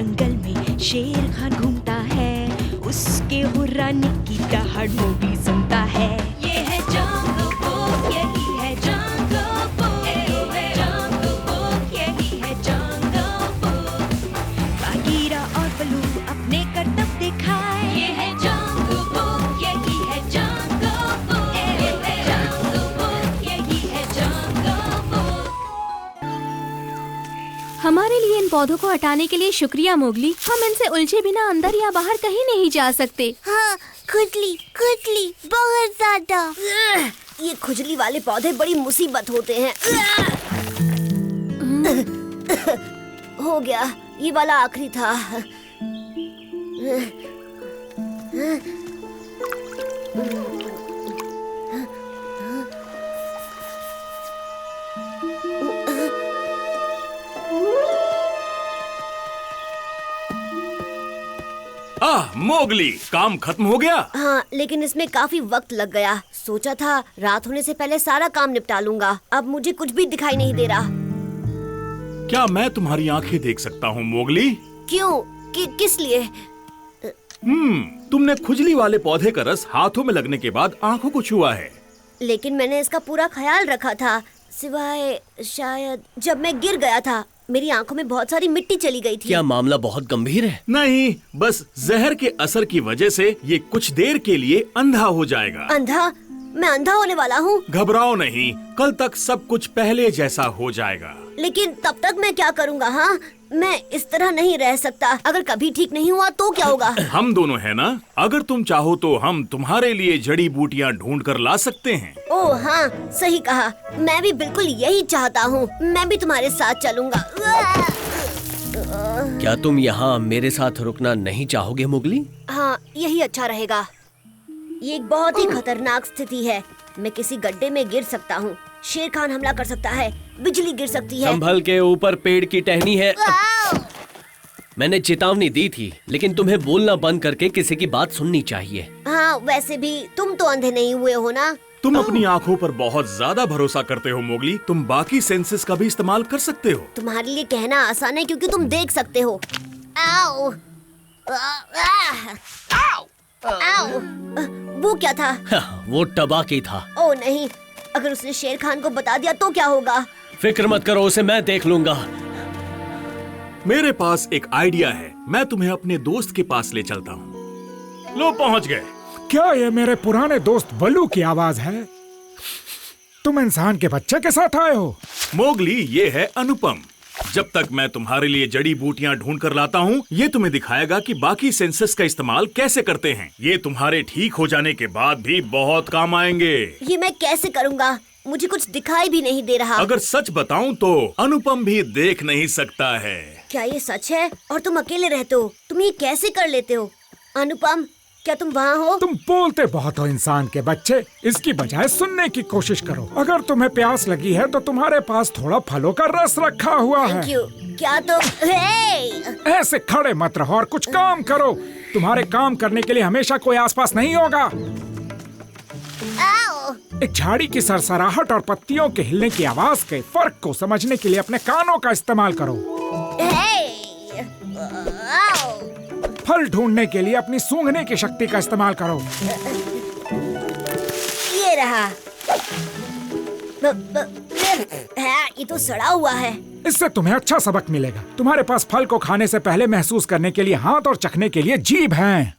जंगल में शेर खान घूमता है, उसके हुर्राने की दहाड़ मोगली सुनता है। ये है जंगल बुक, यही है जंगल बुक, जंगल बुक, यही है जंगल बुक। बागीरा और बलू अपने करतब दिखाए, ये है जंगल बुक, यही है जंगल बुक, जंगल बुक, यही है जंगल बुक। हमारे लिए इन पौधों को हटाने के लिए शुक्रिया मोगली। हम इनसे उलझे बिना अंदर या बाहर कहीं नहीं जा सकते। हाँ, खुजली खुजली बहुत ज्यादा। ये खुजली वाले पौधे बड़ी मुसीबत होते हैं। हो गया, ये वाला आखिरी था। मोगली, काम खत्म हो गया? हाँ, लेकिन इसमें काफी वक्त लग गया। सोचा था रात होने से पहले सारा काम निपटा लूंगा। अब मुझे कुछ भी दिखाई नहीं दे रहा। क्या मैं तुम्हारी आंखें देख सकता हूँ मोगली? क्यों? किस लिए? तुमने खुजली वाले पौधे का रस हाथों में लगने के बाद आंखों को छुआ है। लेकिन मैंने इसका पूरा ख्याल रखा था, सिवाय शायद जब मैं गिर गया था। मेरी आंखों में बहुत सारी मिट्टी चली गई थी। क्या मामला बहुत गंभीर है? नहीं, बस जहर के असर की वजह से ये कुछ देर के लिए अंधा हो जाएगा। अंधा? मैं अंधा होने वाला हूँ? घबराओ नहीं, कल तक सब कुछ पहले जैसा हो जाएगा। लेकिन तब तक मैं क्या करूँगा? हाँ, मैं इस तरह नहीं रह सकता। अगर कभी ठीक नहीं हुआ तो क्या होगा? हम दोनों है ना, अगर तुम चाहो तो हम तुम्हारे लिए जड़ी बूटियाँ ढूंढ कर ला सकते हैं। ओह हाँ, सही कहा। मैं भी बिल्कुल यही चाहता हूँ। मैं भी तुम्हारे साथ चलूँगा। क्या तुम यहाँ मेरे साथ रुकना नहीं चाहोगे मोगली? हाँ, यही अच्छा रहेगा। ये एक बहुत ही खतरनाक स्थिति है। मैं किसी गड्ढे में गिर सकता हूँ, शेर खान हमला कर सकता है, बिजली गिर सकती है। संभल के, ऊपर पेड़ की टहनी है। मैंने चेतावनी दी थी, लेकिन तुम्हें बोलना बंद करके किसी की बात सुननी चाहिए। हाँ, वैसे भी तुम तो अंधे नहीं हुए हो ना। तुम अपनी आँखों पर बहुत ज्यादा भरोसा करते हो मोगली। तुम बाकी सेंसेस का भी इस्तेमाल कर सकते हो। तुम्हारे लिए कहना आसान है क्योंकि तुम देख सकते हो। आओ, आओ, वो क्या था? वो टबाकी था। ओह नहीं, अगर उसने शेर खान को बता दिया तो क्या होगा? फिक्र मत करो, उसे मैं देख लूंगा। मेरे पास एक आइडिया है, मैं तुम्हें अपने दोस्त के पास ले चलता हूँ। लो, पहुँच गए। क्या ये मेरे पुराने दोस्त बल्लू की आवाज है? तुम इंसान के बच्चे के साथ आए हो? मोगली, ये है अनुपम। जब तक मैं तुम्हारे लिए जड़ी बूटियाँ ढूंढ कर लाता हूँ, ये तुम्हें दिखाएगा कि बाकी सेंसेस का इस्तेमाल कैसे करते हैं। ये तुम्हारे ठीक हो जाने के बाद भी बहुत काम आएंगे। ये मैं कैसे करूँगा? मुझे कुछ दिखाई भी नहीं दे रहा। अगर सच बताऊं तो अनुपम भी देख नहीं सकता है। क्या ये सच है? और तुम अकेले रहते हो? तुम ये कैसे कर लेते हो? अनुपम, क्या तुम वहाँ हो? तुम बोलते बहुत हो इंसान के बच्चे, इसकी बजाय सुनने की कोशिश करो। अगर तुम्हें प्यास लगी है तो तुम्हारे पास थोड़ा फलों का रस रखा हुआ है। क्यों? क्या तुम ऐसे खड़े मत रहो और कुछ काम करो। तुम्हारे काम करने के लिए हमेशा कोई आसपास नहीं होगा। एक झाड़ी की सरसराहट और पत्तियों के हिलने की आवाज के फर्क को समझने के लिए अपने कानों का इस्तेमाल करो। फल ढूंढने के लिए अपनी सूंघने की शक्ति का इस्तेमाल करो। ये रहा। ये तो सड़ा हुआ है। इससे तुम्हें अच्छा सबक मिलेगा। तुम्हारे पास फल को खाने से पहले महसूस करने के लिए हाथ और चखने के लिए जीभ है।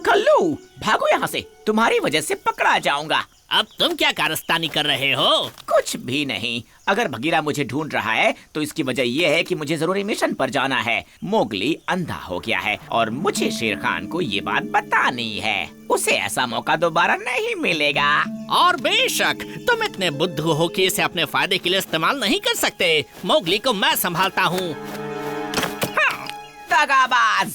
कल्लू, भागो यहाँ से, तुम्हारी वजह से पकड़ा जाऊंगा। अब तुम क्या कारस्तानी कर रहे हो? कुछ भी नहीं। अगर भगीरा मुझे ढूंढ रहा है तो इसकी वजह यह है कि मुझे जरूरी मिशन पर जाना है। मोगली अंधा हो गया है और मुझे शेर खान को ये बात बतानी है। उसे ऐसा मौका दोबारा नहीं मिलेगा। और बेशक तुम इतने बुद्धू हो कि इसे अपने फायदे के लिए इस्तेमाल नहीं कर सकते। मोगली को मैं संभालता हूँ। दगाबाज।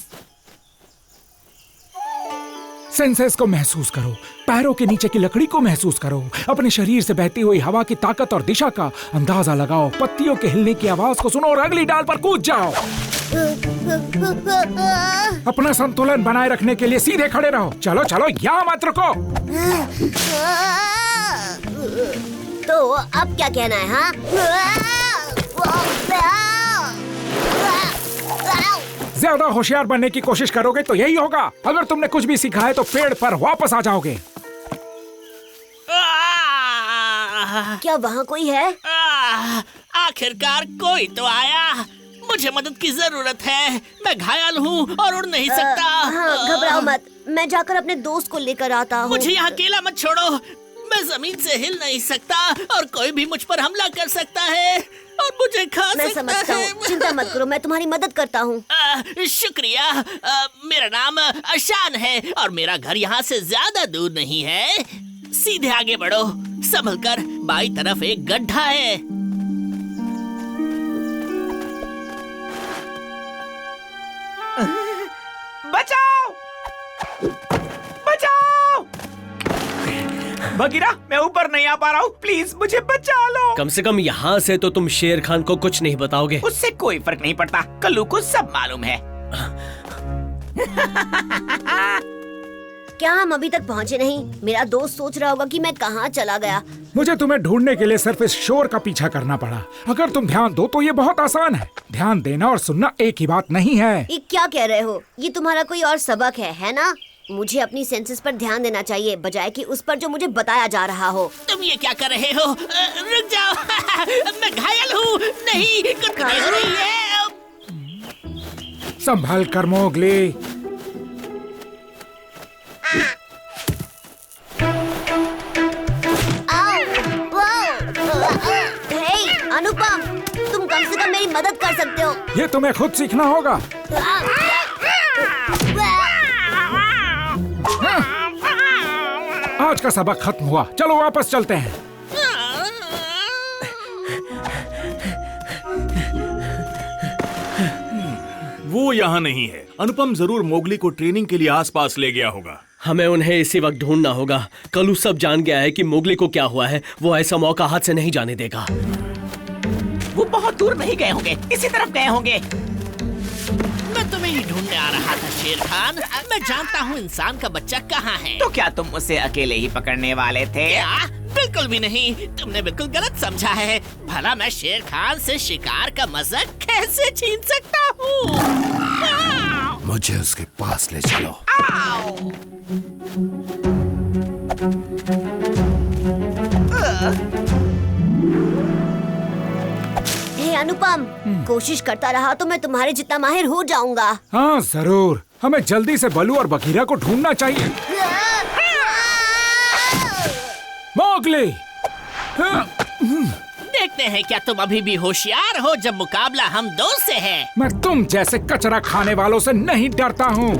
सेंसेस को महसूस करो, पैरों के नीचे की लकड़ी को महसूस करो, अपने शरीर से बहती हुई हवा की ताकत और दिशा का अंदाजा लगाओ, पत्तियों के हिलने की आवाज को सुनो और अगली डाल पर कूद जाओ। अपना संतुलन बनाए रखने के लिए सीधे खड़े रहो। चलो चलो, यहाँ मत रुको। तो अब क्या कहना है? हाँ, ज्यादा होशियार बनने की कोशिश करोगे तो यही होगा। अगर तुमने कुछ भी सीखा है तो पेड़ पर वापस आ जाओगे। क्या वहाँ कोई है? आखिरकार कोई तो आया। मुझे मदद की जरूरत है। मैं घायल हूँ और उड़ नहीं सकता। हाँ, घबराओ मत, मैं जाकर अपने दोस्त को लेकर आता हूँ। मुझे यहाँ अकेला मत छोड़ो। मैं जमीन से हिल नहीं सकता और कोई भी मुझ पर हमला कर सकता है और मुझे खा मैं सकता समझता है। हूँ, चिंता मत करो, मैं तुम्हारी मदद करता हूँ। शुक्रिया। मेरा नाम अशान है और मेरा घर यहाँ से ज्यादा दूर नहीं है। सीधे आगे बढ़ो, संभल कर, बाईं तरफ एक गड्ढा है। बचाओ! बचाओ! बगीरा, मैं ऊपर नहीं आ पा रहा हूँ, प्लीज मुझे बचा लो। कम से कम यहाँ से तो तुम शेर खान को कुछ नहीं बताओगे। उससे कोई फर्क नहीं पड़ता, कल्लू को सब मालूम है। क्या हम अभी तक पहुँचे नहीं? मेरा दोस्त सोच रहा होगा कि मैं कहाँ चला गया। मुझे तुम्हें ढूंढने के लिए सिर्फ इस शोर का पीछा करना पड़ा। अगर तुम ध्यान दो तो ये बहुत आसान है। ध्यान देना और सुनना एक ही बात नहीं है। ये क्या कह रहे हो? ये तुम्हारा कोई और सबक है ना? मुझे अपनी सेंसेस पर ध्यान देना चाहिए बजाय कि उस पर जो मुझे बताया जा रहा हो। तुम ये क्या कर रहे हो? रुक जाओ। मैं घायल हूँ। नहीं, कुटकुटी हो रही है। संभल कर मोगली। अनुपम, तुम कम से कम मेरी मदद कर सकते हो। ये तुम्हें खुद सीखना होगा। आज का सबक खत्म हुआ, चलो वापस चलते हैं। वो यहाँ नहीं है। अनुपम जरूर मोगली को ट्रेनिंग के लिए आसपास ले गया होगा। हमें उन्हें इसी वक्त ढूंढना होगा। कलू सब जान गया है कि मोगली को क्या हुआ है। वो ऐसा मौका हाथ से नहीं जाने देगा। वो बहुत दूर नहीं गए होंगे, इसी तरफ गए होंगे। मैं तुम्हें ही ढूंढने आ रहा था शेर खान। मैं जानता हूँ इंसान का बच्चा कहाँ है। तो क्या तुम उसे अकेले ही पकड़ने वाले थे? क्या? बिल्कुल भी नहीं। तुमने बिल्कुल गलत समझा है। भला मैं शेर खान से शिकार का मजा कैसे छीन सकता हूँ? मुझे उसके पास ले चलो। हे अनुपम, कोशिश करता रहा तो मैं तुम्हारे जितना माहिर हो जाऊंगा। हाँ जरूर, हमें जल्दी से बलू और बगीरा को ढूंढना चाहिए। मोगली, देखते हैं क्या तुम अभी भी होशियार हो जब मुकाबला हम दो से है। मैं तुम जैसे कचरा खाने वालों से नहीं डरता हूँ।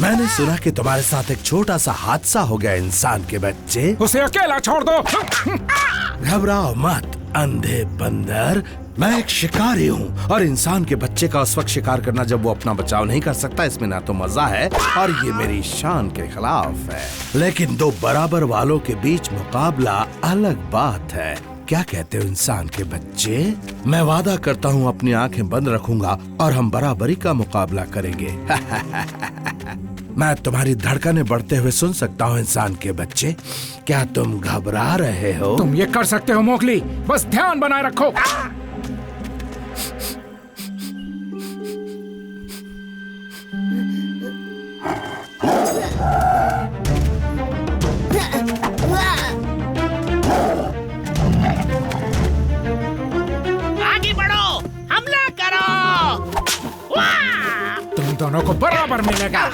मैंने सुना कि तुम्हारे साथ एक छोटा सा हादसा हो गया इंसान के बच्चे। उसे अकेला छोड़ दो। घबराओ मत अंधे बंदर, मैं एक शिकारी हूँ और इंसान के बच्चे का उस वक्त शिकार करना जब वो अपना बचाव नहीं कर सकता, इसमें ना तो मजा है और ये मेरी शान के खिलाफ है। लेकिन दो बराबर वालों के बीच मुकाबला अलग बात है। क्या कहते हो इंसान के बच्चे? मैं वादा करता हूँ अपनी आंखें बंद रखूंगा और हम बराबरी का मुकाबला करेंगे। मैं तुम्हारी धड़कनें बढ़ते हुए सुन सकता हूँ इंसान के बच्चे। क्या तुम घबरा रहे हो? तुम ये कर सकते हो मोगली, बस ध्यान बनाए रखो। आगे बढ़ो, हमला करो। तुम दोनों को बराबर मिलेगा।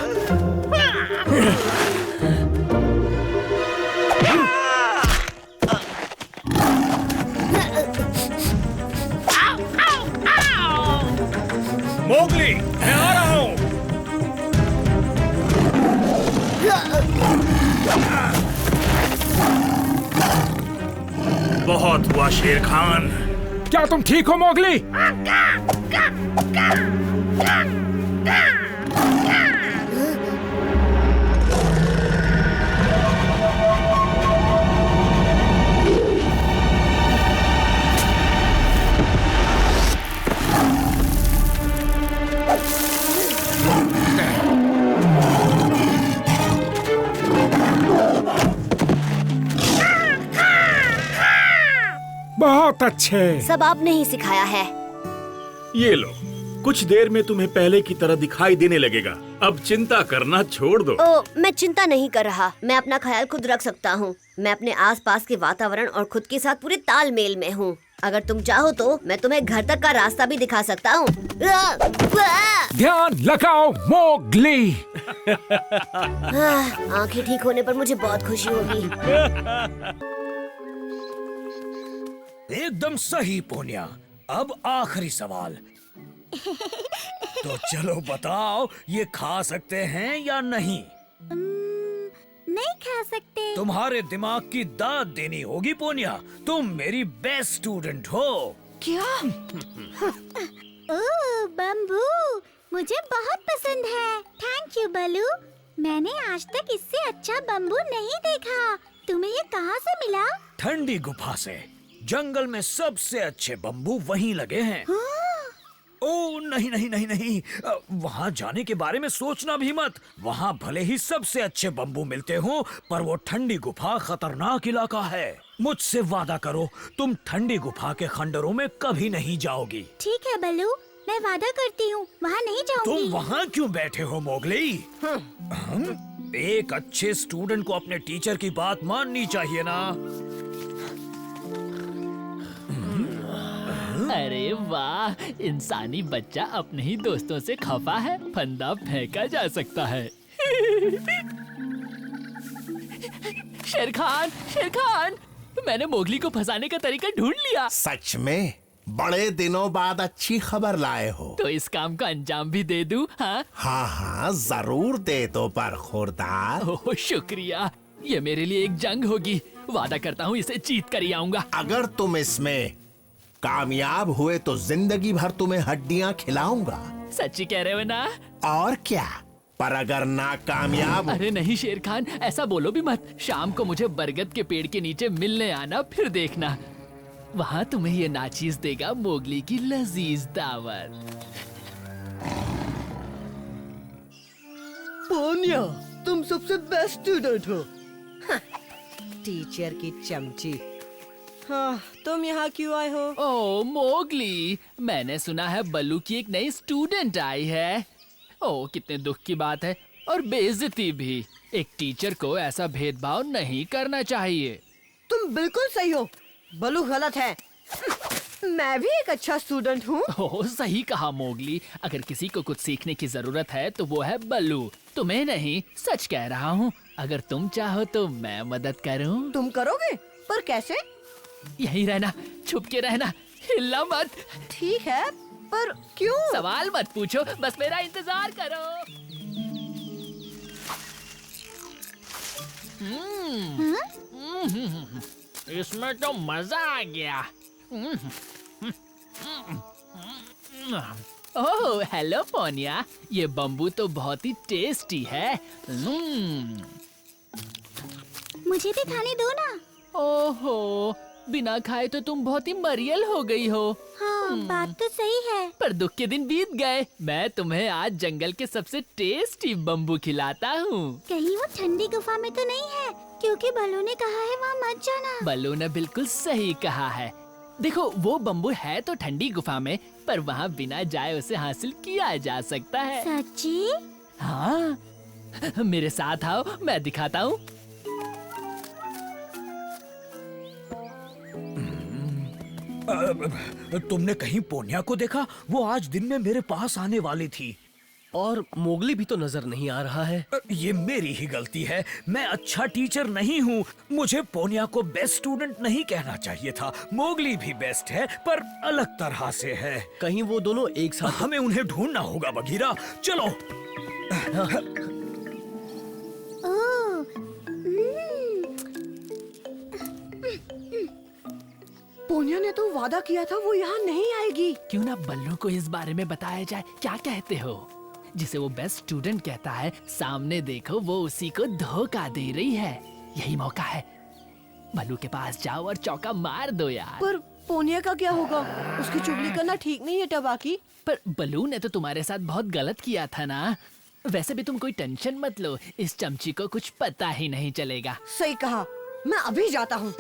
मोगली, मैं आ रहा हूँ। बहुत हुआ शेर खान। क्या तुम ठीक हो मोगली? अच्छे। सब आपने ही सिखाया है। ये लो, कुछ देर में तुम्हें पहले की तरह दिखाई देने लगेगा। अब चिंता करना छोड़ दो। ओ, मैं चिंता नहीं कर रहा। मैं अपना ख्याल खुद रख सकता हूँ। मैं अपने आसपास के वातावरण और खुद के साथ पूरे तालमेल में हूँ। अगर तुम चाहो तो मैं तुम्हें घर तक का रास्ता भी दिखा सकता हूँ। ध्यान लगाओ मोगली। आंखें ठीक होने पर मुझे बहुत खुशी होगी। एकदम सही पोनिया। अब आखिरी सवाल। तो चलो बताओ, ये खा सकते हैं या नहीं? नहीं खा सकते। तुम्हारे दिमाग की दाद देनी होगी पोनिया। तुम मेरी बेस्ट स्टूडेंट हो। क्या? ओह, बम्बू मुझे बहुत पसंद है। थैंक यू बलू। मैंने आज तक इससे अच्छा बम्बू नहीं देखा। तुम्हें ये कहाँ से मिला? ठंडी गुफा से। जंगल में सबसे अच्छे बम्बू वहीं लगे हैं। ओ नहीं नहीं नहीं नहीं, वहाँ जाने के बारे में सोचना भी मत। वहाँ भले ही सबसे अच्छे बम्बू मिलते हो, पर वो ठंडी गुफा खतरनाक इलाका है। मुझसे वादा करो, तुम ठंडी गुफा के खंडरों में कभी नहीं जाओगी। ठीक है बलू, मैं वादा करती हूँ, वहाँ नहीं जाऊंगी। तुम वहाँ क्यों बैठे हो मोगली? एक अच्छे स्टूडेंट को अपने टीचर की बात माननी चाहिए ना। अरे वाह, इंसानी बच्चा अपने ही दोस्तों से खफा है। फंदा फेंका जा सकता है। शेर खान, मैंने मोगली को फंसाने का तरीका ढूंढ लिया। सच में? बड़े दिनों बाद अच्छी खबर लाए हो। तो इस काम का अंजाम भी दे दूं? हाँ हाँ, जरूर दे दो पर खुरदार। ओह शुक्रिया। ये मेरे लिए एक जंग होगी। वादा करता हूँ इसे जीत कर ही आऊंगा। अगर तुम इसमें कामयाब हुए तो जिंदगी भर तुम्हें हड्डियां खिलाऊंगा। सच्ची कह रहे हो ना? और क्या, पर अगर नाकामयाब। अरे नहीं शेर खान, ऐसा बोलो भी मत। शाम को मुझे बरगद के पेड़ के नीचे मिलने आना, फिर देखना। वहाँ तुम्हें ये नाचीज देगा मोगली की लजीज दावत। पोनिया, तुम सबसे बेस्ट स्टूडेंट हो। टीचर की चमची। हाँ, तुम यहाँ क्यों आए हो? ओह मोगली, मैंने सुना है बल्लू की एक नई स्टूडेंट आई है। ओह कितने दुख की बात है, और बेइज्जती भी। एक टीचर को ऐसा भेदभाव नहीं करना चाहिए। तुम बिल्कुल सही हो, बल्लू गलत है। मैं भी एक अच्छा स्टूडेंट हूँ। ओह सही कहा मोगली। अगर किसी को कुछ सीखने की जरूरत है तो वो है बल्लू, तुम्हें नहीं। सच कह रहा हूँ। अगर तुम चाहो तो मैं मदद करूँ। तुम करोगे? पर कैसे? यही रहना, छुप के रहना, हिलना मत। ठीक है, पर क्यों? सवाल मत पूछो, बस मेरा इंतजार करो। इसमें तो मजा आ गया। ओह हेलो पोनिया, ये बम्बू तो बहुत ही टेस्टी है। मुझे भी खाने दो ना। ओहो, बिना खाए तो तुम बहुत ही मरियल हो गई हो। हाँ, बात तो सही है। पर दुख के दिन बीत गए। मैं तुम्हें आज जंगल के सबसे टेस्टी बम्बू खिलाता हूँ। कहीं वो ठंडी गुफा में तो नहीं है? क्योंकि बल्लू ने कहा है वहाँ मत जाना। बल्लू ने बिल्कुल सही कहा है। देखो वो बम्बू है तो ठंडी गुफा में, पर वहाँ बिना जाए उसे हासिल किया जा सकता है। सच्ची? हाँ, मेरे साथ आओ, मैं दिखाता हूँ। तुमने कहीं पोनिया को देखा? वो आज दिन में मेरे पास आने वाली थी। और मोगली भी तो नजर नहीं आ रहा है। ये मेरी ही गलती है। मैं अच्छा टीचर नहीं हूँ। मुझे पोनिया को बेस्ट स्टूडेंट नहीं कहना चाहिए था। मोगली भी बेस्ट है, पर अलग तरह से है। कहीं वो दोनों एक साथ? हमें उन्हें ढूंढना होगा बगीरा। चलो। पोनिया ने तो वादा किया था वो यहाँ नहीं आएगी। क्यों ना बल्लू को इस बारे में बताया जाए? क्या कहते हो? जिसे वो बेस्ट स्टूडेंट कहता है, सामने देखो वो उसी को धोखा दे रही है। यही मौका है। बल्लू के पास जाओ और चौका मार दो यार। पर पोनिया का क्या होगा? उसकी चुगली करना ठीक नहीं है टबाकी। पर बल्लू ने तो तुम्हारे साथ बहुत गलत किया था ना। वैसे भी तुम कोई टेंशन मत लो, इस चमची को कुछ पता ही नहीं चलेगा। सही कहा, मैं अभी जाता हूँ।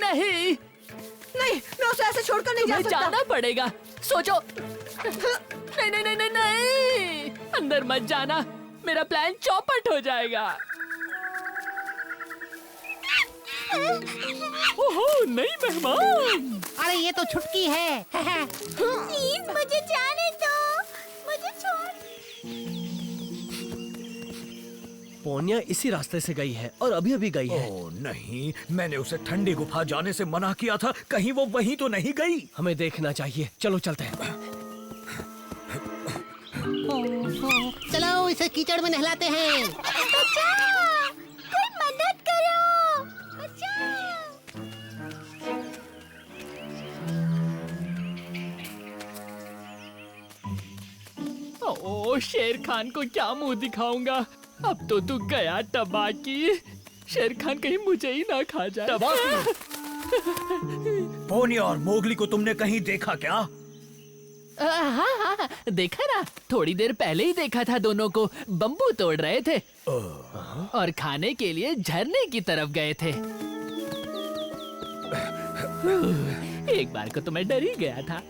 नहीं नहीं, मैं उसे ऐसे छोड़कर नहीं जा तुम्हें सकता। जाना पड़ेगा। सोचो। नहीं नहीं नहीं नहीं नहीं, अंदर मत जाना, मेरा प्लान चौपट हो जाएगा। ओहो, नई मेहमान। अरे ये तो छुटकी है। प्लीज मुझे जाने दो, मुझे छोड़। पोनिया इसी रास्ते से गई है और अभी अभी गई है। ओह नहीं, मैंने उसे ठंडी गुफा जाने से मना किया था, कहीं वो वहीं तो नहीं गई। हमें देखना चाहिए, चलो चलते हैं। चलो इसे कीचड़ में नहलाते हैं। बचाओ, कोई मदद करो, बचाओ। ओ, शेर खान को क्या मुंह दिखाऊंगा? अब तो तू गया टबाकी। शेर खान कहीं मुझे ही ना खा जाए। टबाकी। पोनिया और मोगली को तुमने कहीं देखा क्या? हाँ हाँ, देखा ना, थोड़ी देर पहले ही देखा था। दोनों को बम्बू तोड़ रहे थे और खाने के लिए झरने की तरफ गए थे। एक बार को तो मैं डर ही गया था।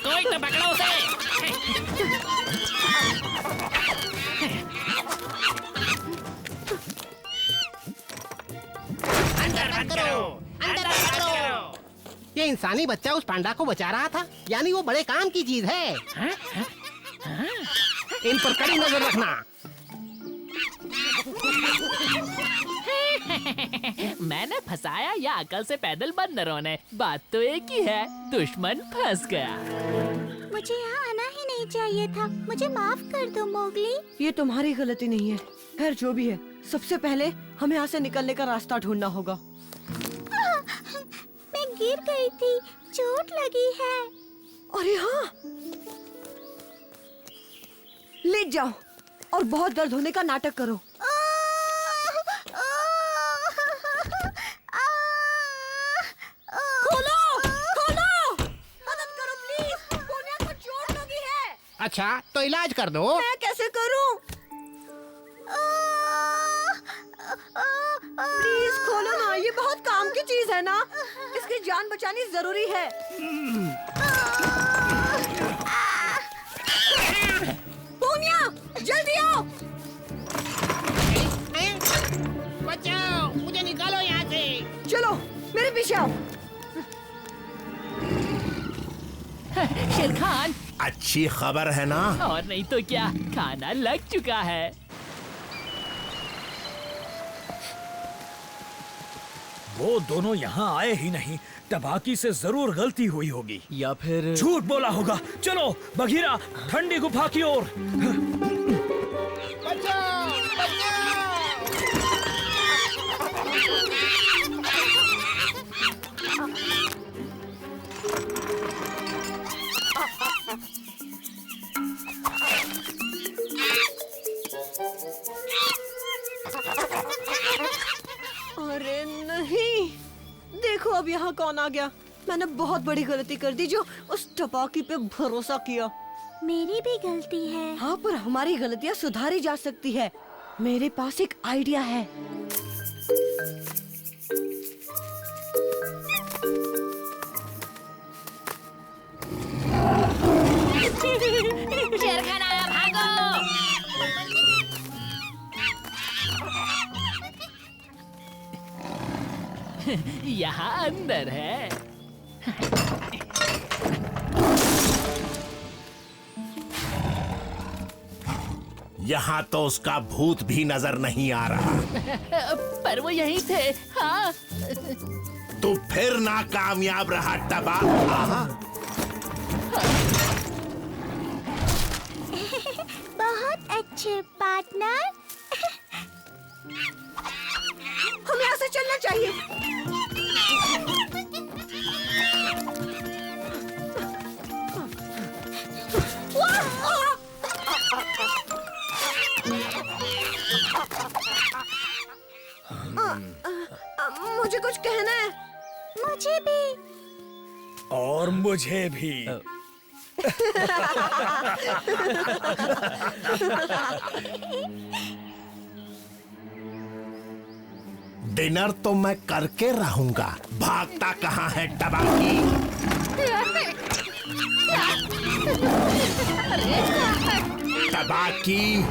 कोई तो पकड़ो उसे। अंदर मत करो, अंदर मत करो। ये इंसानी बच्चा उस पांडा को बचा रहा था, यानी वो बड़े काम की चीज है। इन पर कड़ी नजर रखना। मैंने फंसाया या अकल से पैदल बंदरों ने, बात तो एक ही है। दुश्मन फंस गया। मुझे यहाँ आना ही नहीं चाहिए था, मुझे माफ कर दो मोगली। ये तुम्हारी गलती नहीं है। खैर जो भी है, सबसे पहले हमें यहाँ से निकलने का रास्ता ढूंढना होगा। मैं गिर गई थी, चोट लगी है। अरे हाँ, लेट जाओ और बहुत दर्द होने का नाटक करो। खोलो, खोलो, मदद करो प्लीज, पोनिया को चोट लगी है। अच्छा तो इलाज कर दो। मैं कैसे करूं? प्लीज खोलो ना, ये बहुत काम की चीज है ना, इसकी जान बचानी जरूरी है। पोनिया, जल्दी आओ। बचाओ, मुझे निकालो यहाँ से। चलो मेरे पीछे आओ। शेर खान, अच्छी खबर है ना? और नहीं तो क्या, खाना लग चुका है। वो दोनों यहाँ आए ही नहीं, टबाकी से जरूर गलती हुई होगी, या फिर झूठ बोला होगा। चलो बघीरा, ठंडी गुफा की ओर। बचाओ, बचाओ। अरे नहीं, देखो अब यहाँ कौन आ गया। मैंने बहुत बड़ी गलती कर दी जो उस टपाकी पे भरोसा किया। मेरी भी गलती है। हाँ, पर हमारी गलतियाँ सुधारी जा सकती है। मेरे पास एक आइडिया है। शेर खान आया, भागो। यहाँ अंदर है। यहाँ तो उसका भूत भी नजर नहीं आ रहा। पर वो यहीं थे। हाँ, तू फिर नाकामयाब रहा टबा। बहुत अच्छे पार्टनर। हमें यहाँ से चलना चाहिए। मुझे कुछ कहना है। मुझे भी। और मुझे भी। डिनर तो मैं करके रहूंगा। भागता कहाँ है टबाकी? टबाकी